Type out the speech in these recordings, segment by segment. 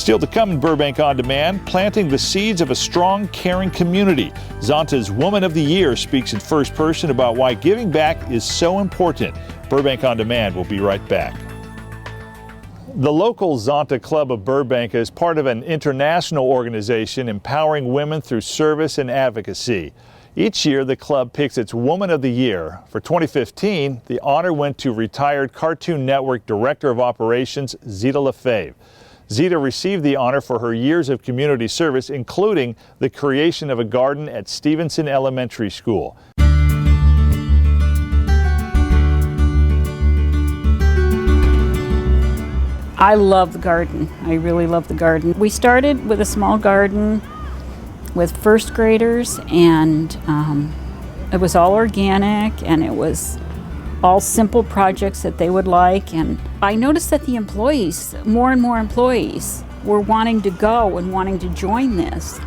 Still to come in Burbank On Demand, planting the seeds of a strong, caring community. Zonta's Woman of the Year speaks in first person about why giving back is so important. Burbank On Demand will be right back. The local Zonta Club of Burbank is part of an international organization empowering women through service and advocacy. Each year, the club picks its Woman of the Year. For 2015, the honor went to retired Cartoon Network Director of Operations, Zita Lefebvre. Zita received the honor for her years of community service, including the creation of a garden at Stevenson Elementary School. I love the garden. I really love the garden. We started with a small garden with first graders, and it was all organic, and it was all simple projects that they would like. And I noticed that the employees, more and more employees, were wanting to go and wanting to join this.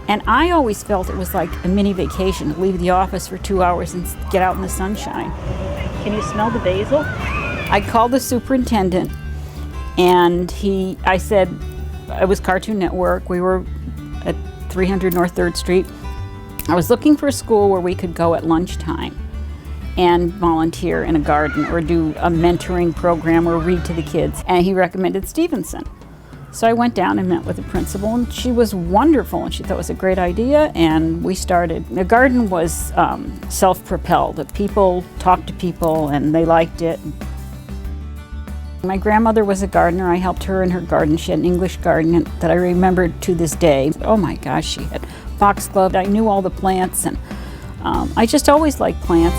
And I always felt it was like a mini vacation, to leave the office for 2 hours and get out in the sunshine. Can you smell the basil? I called the superintendent, and I said, it was Cartoon Network. We were at 300 North 3rd Street. I was looking for a school where we could go at lunchtime and volunteer in a garden or do a mentoring program or read to the kids. And he recommended Stevenson. So I went down and met with the principal, and she was wonderful, and she thought it was a great idea, and we started. The garden was self-propelled. The people talked to people and they liked it. My grandmother was a gardener. I helped her in her garden. She had an English garden that I remember to this day. Oh my gosh, she had foxglove. I knew all the plants, and I just always liked plants.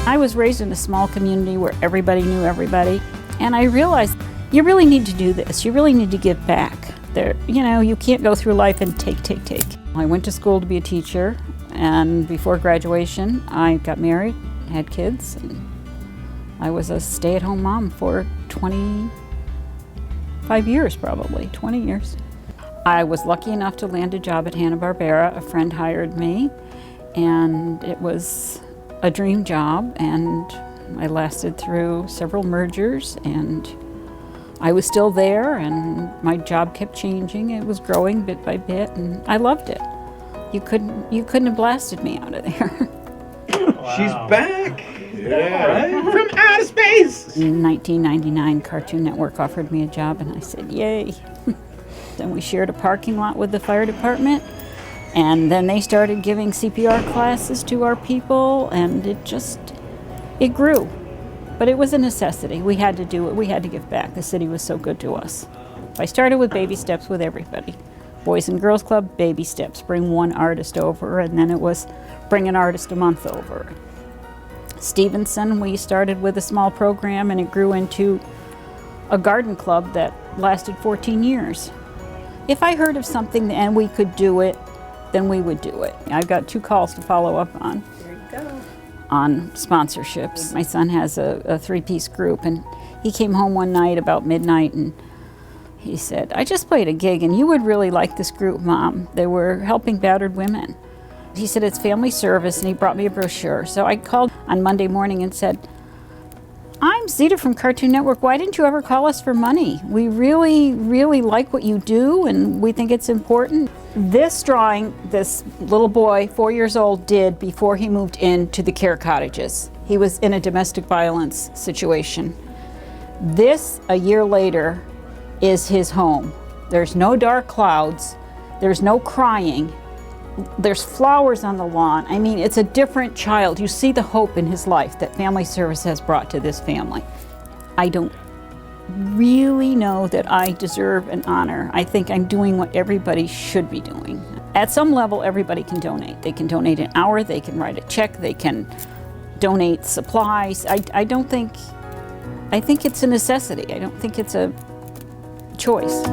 I was raised in a small community where everybody knew everybody, and I realized you really need to do this. You really need to give back. You can't go through life and take. I went to school to be a teacher, and before graduation, I got married, had kids, and I was a stay-at-home mom for 25 years, probably, 20 years. I was lucky enough to land a job at Hanna-Barbera. A friend hired me, and it was a dream job, and I lasted through several mergers, and I was still there, and my job kept changing. It was growing bit by bit, and I loved it. You couldn't have blasted me out of there. Wow. She's back! Yeah, right? From outer space! In 1999, Cartoon Network offered me a job, and I said, yay. Then we shared a parking lot with the fire department, and then they started giving CPR classes to our people, and it grew. But it was a necessity. We had to do it. We had to give back. The city was so good to us. I started with baby steps with everybody. Boys and Girls Club, baby steps. Bring one artist over, and then it was bring an artist a month over. Stevenson, we started with a small program, and it grew into a garden club that lasted 14 years. If I heard of something and we could do it, then we would do it. I've got 2 calls to follow up on. There you go. On sponsorships. My son has a 3-piece group, and he came home one night about midnight, and he said, I just played a gig, and you would really like this group, Mom. They were helping battered women. He said, it's family service, and he brought me a brochure. So I called on Monday morning and said, I'm Zita from Cartoon Network. Why didn't you ever call us for money? We really, really like what you do, and we think it's important. This drawing, this little boy, 4 years old, did before he moved into the care cottages. He was in a domestic violence situation. This, a year later, is his home. There's no dark clouds. There's no crying. There's flowers on the lawn. I mean, it's a different child. You see the hope in his life that family service has brought to this family. I don't really know that I deserve an honor. I think I'm doing what everybody should be doing. At some level, everybody can donate. They can donate an hour, they can write a check, they can donate supplies. I think it's a necessity. I don't think it's a choice.